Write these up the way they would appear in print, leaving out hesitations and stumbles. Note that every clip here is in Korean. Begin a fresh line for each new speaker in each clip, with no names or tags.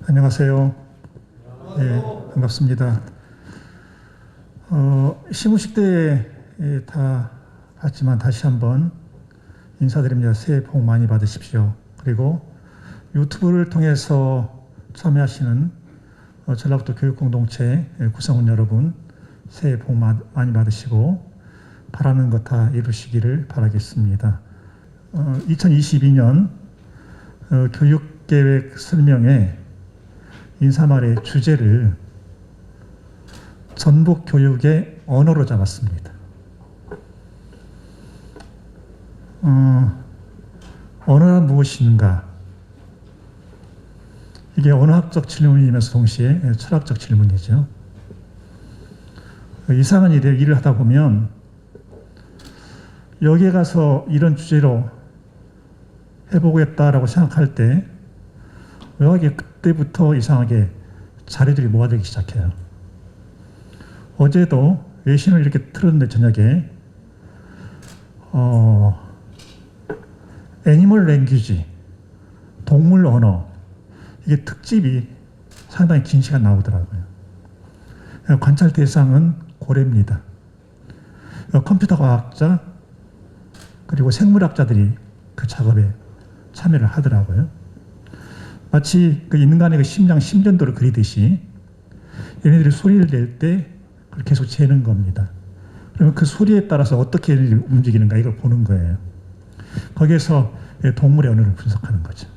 안녕하세요. 네, 반갑습니다. 시무식 때 다 봤지만 다시 한번 인사드립니다. 새해 복 많이 받으십시오. 그리고 유튜브를 통해서 참여하시는 전라북도 교육공동체 구성원 여러분, 새해 복 많이 받으시고 바라는 것 다 이루시기를 바라겠습니다. 2022년 교육계획 설명회 인사말의 주제를 전북 교육의 언어로 잡았습니다. 언어란 무엇인가? 이게 언어학적 질문이면서 동시에 철학적 질문이죠. 이상한 일을 하다 보면 여기에 가서 이런 주제로 해보겠다라고 생각할 때 묘하게 그때부터 이상하게 자료들이 모아되기 시작해요. 어제도 외신을 이렇게 틀었는데 저녁에 애니멀 랭귀지, 동물 언어, 이게 특집이 상당히 긴 시간 나오더라고요. 관찰 대상은 고래입니다. 컴퓨터 과학자 그리고 생물학자들이 그 작업에 참여를 하더라고요. 마치 그 인간의 그 심전도를 그리듯이 얘네들이 소리를 낼 때 그걸 계속 재는 겁니다. 그러면 그 소리에 따라서 어떻게 움직이는가 이걸 보는 거예요. 거기에서 동물의 언어를 분석하는 거죠.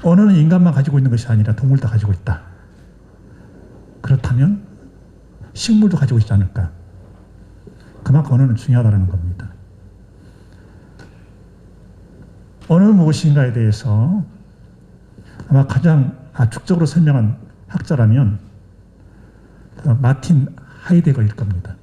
언어는 인간만 가지고 있는 것이 아니라 동물도 가지고 있다. 그렇다면 식물도 가지고 있지 않을까. 그만큼 언어는 중요하다는 겁니다. 언어는 무엇인가에 대해서 아마 가장 압축적으로 설명한 학자라면 마틴 하이데거일 겁니다.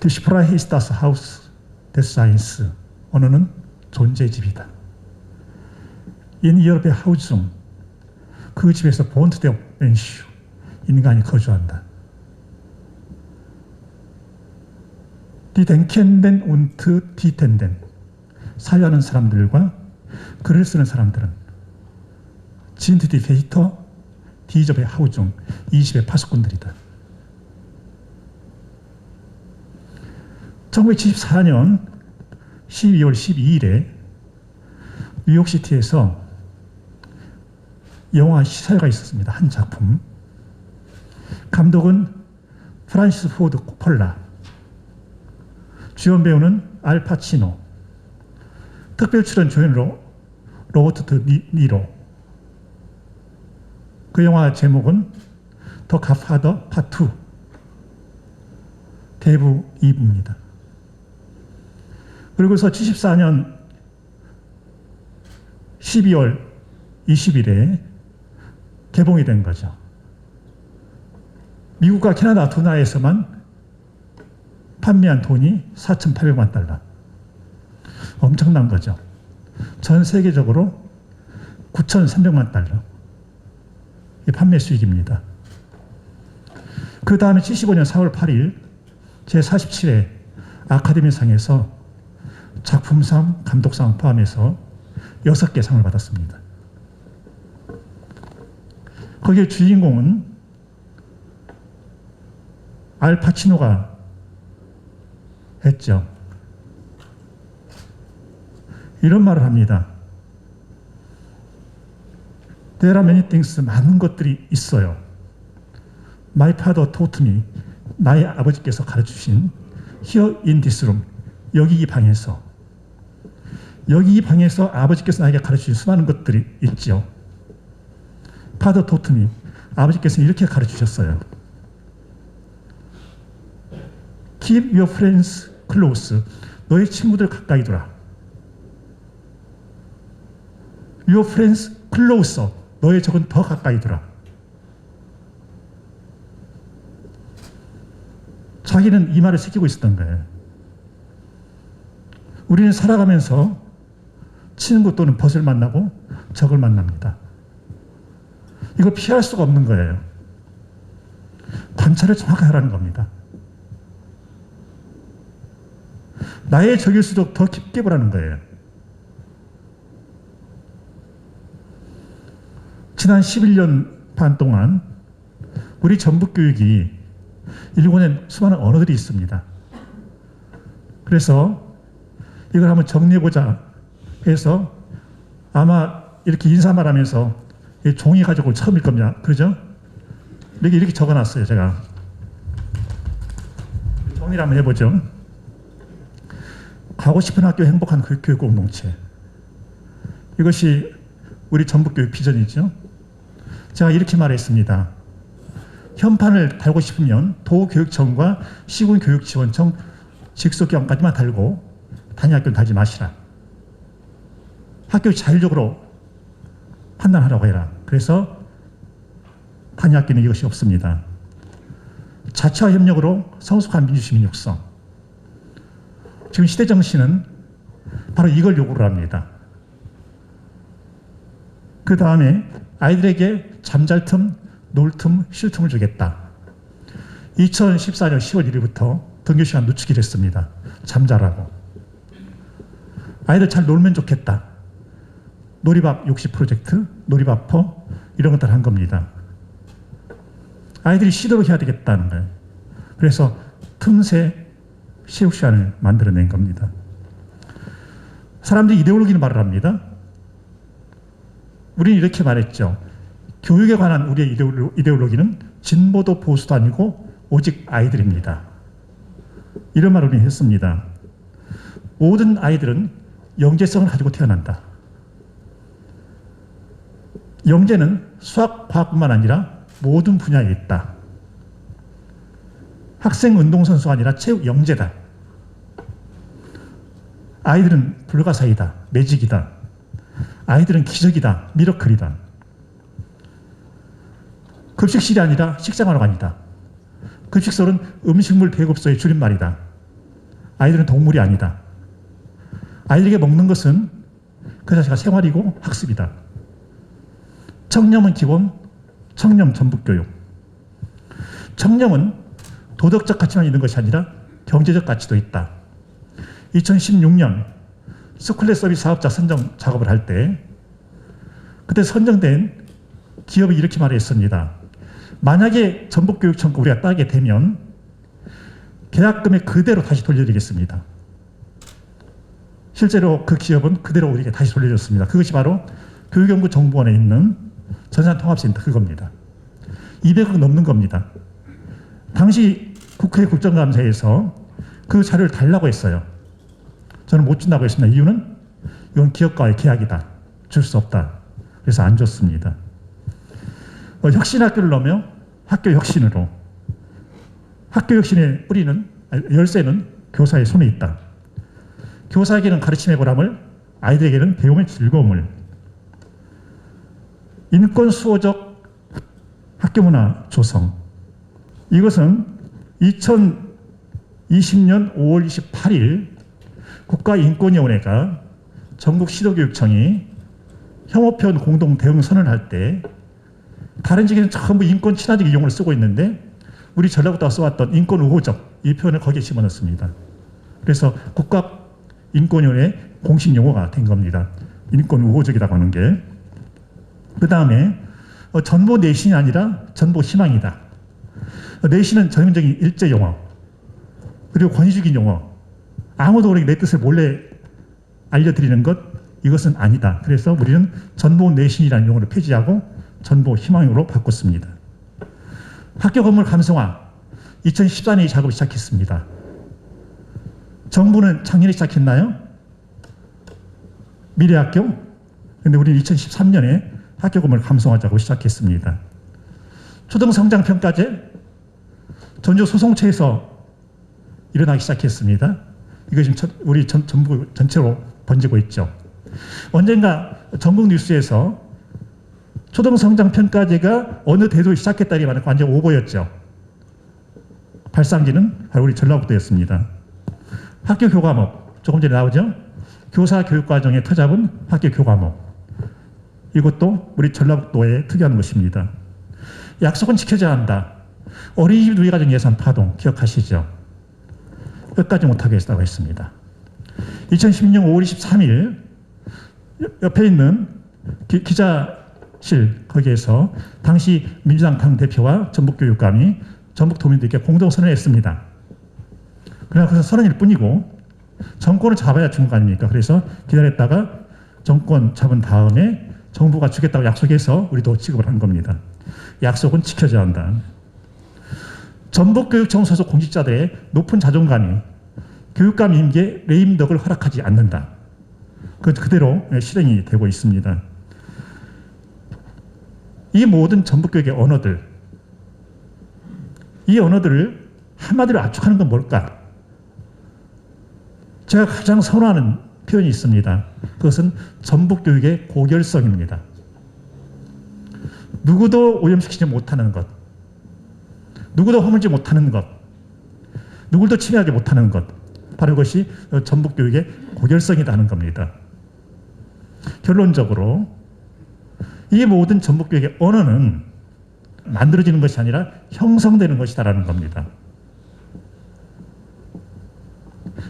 Die Sprache ist das Haus des Seins. 언어는 존재의 집이다. In ihrer Behausung, 그 집에서 wohnt der Mensch, 인간이 거주한다. Die Denkenden und Dietenden, 사유하는 사람들과 글을 쓰는 사람들은 sind die Väter dieser Behausung, 이 집의 파수꾼들이다. 1974년 12월 12일에 뉴욕시티에서 영화 시사회가 있었습니다. 한 작품. 감독은 프란시스 포드 코폴라, 주연 배우는 알 파치노, 특별 출연 조연으로 로버트 드 니로. 그 영화 제목은 더 갓파더 파트 2, 대부 2부입니다. 그리고서 74년 12월 20일에 개봉이 된 거죠. 미국과 캐나다 두 나라에서만 판매한 돈이 4,800만 달러. 엄청난 거죠. 전 세계적으로 9,300만 달러. 이 판매 수익입니다. 그 다음에 75년 4월 8일 제47회 아카데미상에서 작품상, 감독상 포함해서 6개 상을 받았습니다. 거기에 주인공은 알 파치노가 했죠. 이런 말을 합니다. There are many things, 많은 것들이 있어요. My father taught me, 나의 아버지께서 가르쳐주신 here in this room, 여기 이 방에서. 여기 이 방에서 아버지께서 나에게 가르쳐주신 수많은 것들이 있죠. Father taught me, 아버지께서는 이렇게 가르쳐주셨어요. Keep your friends close, 너의 친구들 가까이 두라. Your friends closer, 너의 적은 더 가까이 두라. 자기는 이 말을 새기고 있었던 거예요. 우리는 살아가면서 친구 또는 벗을 만나고 적을 만납니다. 이걸 피할 수가 없는 거예요. 관찰을 정확하게 하라는 겁니다. 나의 적일수록 더 깊게 보라는 거예요. 지난 11년 반 동안 우리 전북교육이 일궈낸 수많은 언어들이 있습니다. 그래서 이걸 한번 정리해보자 해서 아마 이렇게 인사말 하면서 종이 가지고 처음일 겁니다. 그러죠? 이렇게 적어놨어요, 제가. 정리를 한번 해보죠. 가고 싶은 학교 행복한 교육 공동체. 이것이 우리 전북교육 비전이죠. 제가 이렇게 말했습니다. 현판을 달고 싶으면 도교육청과 시군교육지원청 직속기관까지만 달고 단위학교는 달지 마시라. 학교 자율적으로 판단하라고 해라. 그래서 단위학교는 이것이 없습니다. 자체와 협력으로 성숙한 민주시민 육성. 지금 시대정신은 바로 이걸 요구를 합니다. 그 다음에 아이들에게 잠잘 틈, 놀 틈, 쉴 틈을 주겠다. 2014년 10월 1일부터 등교시간 늦추기로 했습니다. 잠자라고. 아이들 잘 놀면 좋겠다. 놀이밥 60 프로젝트, 놀이밥퍼 이런 것들 한 겁니다. 아이들이 쉬도록 해야 되겠다는 거예요. 그래서 틈새 체육시간을 만들어낸 겁니다. 사람들이 이데올로기는 말을 합니다. 우리는 이렇게 말했죠. 교육에 관한 우리의 이데올로기는 진보도 보수도 아니고 오직 아이들입니다. 이런 말을 우리는 했습니다. 모든 아이들은 영재성을 가지고 태어난다. 영재는 수학, 과학뿐만 아니라 모든 분야에 있다. 학생 운동선수가 아니라 체육 영재다. 아이들은 불가사의다. 매직이다. 아이들은 기적이다. 미러클이다. 급식실이 아니라 식생활관이다. 급식설은 음식물 배급소의 줄임말이다. 아이들은 동물이 아니다. 아이들에게 먹는 것은 그 자체가 생활이고 학습이다. 청렴은 기본, 청렴 전북교육. 청렴은 도덕적 가치만 있는 것이 아니라 경제적 가치도 있다. 2016년 스쿨렛 서비스 사업자 선정 작업을 할 때 그때 선정된 기업이 이렇게 말했습니다. 만약에 전북교육청과 우리가 따게 되면 계약금액 그대로 다시 돌려드리겠습니다. 실제로 그 기업은 그대로 우리에게 다시 돌려줬습니다. 그것이 바로 교육연구정보원에 있는 전산통합센터 그겁니다. 200억 넘는 겁니다. 당시 국회 국정감사에서 그 자료를 달라고 했어요. 저는 못 준다고 했습니다. 이유는 이건 기업과의 계약이다. 줄 수 없다. 그래서 안 줬습니다. 혁신학교를 넣으며 학교 혁신으로. 학교 혁신의 뿌리는, 열쇠는 교사의 손에 있다. 교사에게는 가르침의 보람을, 아이들에게는 배움의 즐거움을. 인권 수호적 학교 문화 조성. 이것은 2020년 5월 28일 국가인권위원회가 전국 시도교육청이 혐오편 공동 대응 선언할 때 다른 지역에는 전부 인권 친화적 용어를 쓰고 있는데 우리 전라북도가 써왔던 인권 우호적 이 표현을 거기에 집어넣습니다. 그래서 국가인권위원회 공식 용어가 된 겁니다. 인권 우호적이라고 하는 게. 그 다음에 전보 내신이 아니라 전보 희망이다. 내신은 전형적인 일제 용어 그리고 권위주기 용어 아무도 우리에게 내 뜻을 몰래 알려드리는 것 이것은 아니다. 그래서 우리는 전보 내신이라는 용어를 폐지하고 전보 희망으로 바꿨습니다. 학교 건물 감성화 2014년에 작업을 시작했습니다. 정부는 작년에 시작했나요? 미래학교? 근데 우리는 2013년에 학교 건물 감성화 작업을 시작했습니다. 초등성장평가제 전주 소송체에서 일어나기 시작했습니다. 이거 지금 우리 전부 전체로 번지고 있죠. 언젠가 전국 뉴스에서 초등성장평가제가 어느 대도에 시작했다니 말은 완전 오보였죠. 발상지는 바로 우리 전라북도였습니다. 학교 교과목 조금 전에 나오죠. 교사 교육과정의 터잡은 학교 교과목. 이것도 우리 전라북도에 특이한 것입니다. 약속은 지켜져야 한다. 어린이집 누리과정 예산 파동 기억하시죠? 끝까지 못하게 했다고 했습니다. 2016년 5월 23일 옆에 있는 기자실 거기에서 당시 민주당 당대표와 전북교육감이 전북 도민들께 공동선언을 했습니다. 그러나 그래서 선언일 뿐이고 정권을 잡아야 주는 거 아닙니까? 그래서 기다렸다가 정권 잡은 다음에 정부가 주겠다고 약속해서 우리도 지급을 한 겁니다. 약속은 지켜져야 한다. 전북교육청 소속 공직자들의 높은 자존감이 교육감 임기에 레임덕을 허락하지 않는다. 그대로 실행이 되고 있습니다. 이 모든 전북교육의 언어들, 이 언어들을 한마디로 압축하는 건 뭘까? 제가 가장 선호하는 표현이 있습니다. 그것은 전북교육의 고결성입니다. 누구도 오염시키지 못하는 것, 누구도 허물지 못하는 것, 누구도 침해하지 못하는 것, 바로 이것이 전북교육의 고결성이라는 겁니다. 결론적으로 이 모든 전북교육의 언어는 만들어지는 것이 아니라 형성되는 것이다라는 겁니다.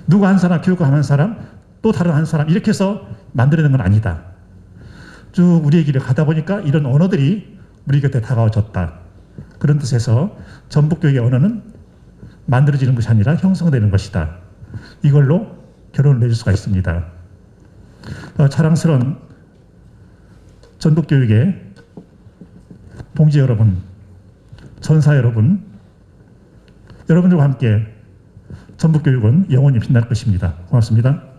누구 한 사람, 교육감 한 사람, 또 다른 한 사람 이렇게 해서 만들어내는 건 아니다. 쭉 우리의 길을 가다 보니까 이런 언어들이 우리 곁에 다가와졌다. 그런 뜻에서 전북교육의 언어는 만들어지는 것이 아니라 형성되는 것이다. 이걸로 결론을 내줄 수가 있습니다. 자랑스러운 전북교육의 동지 여러분, 전사 여러분, 여러분들과 함께 전북교육은 영원히 빛날 것입니다. 고맙습니다.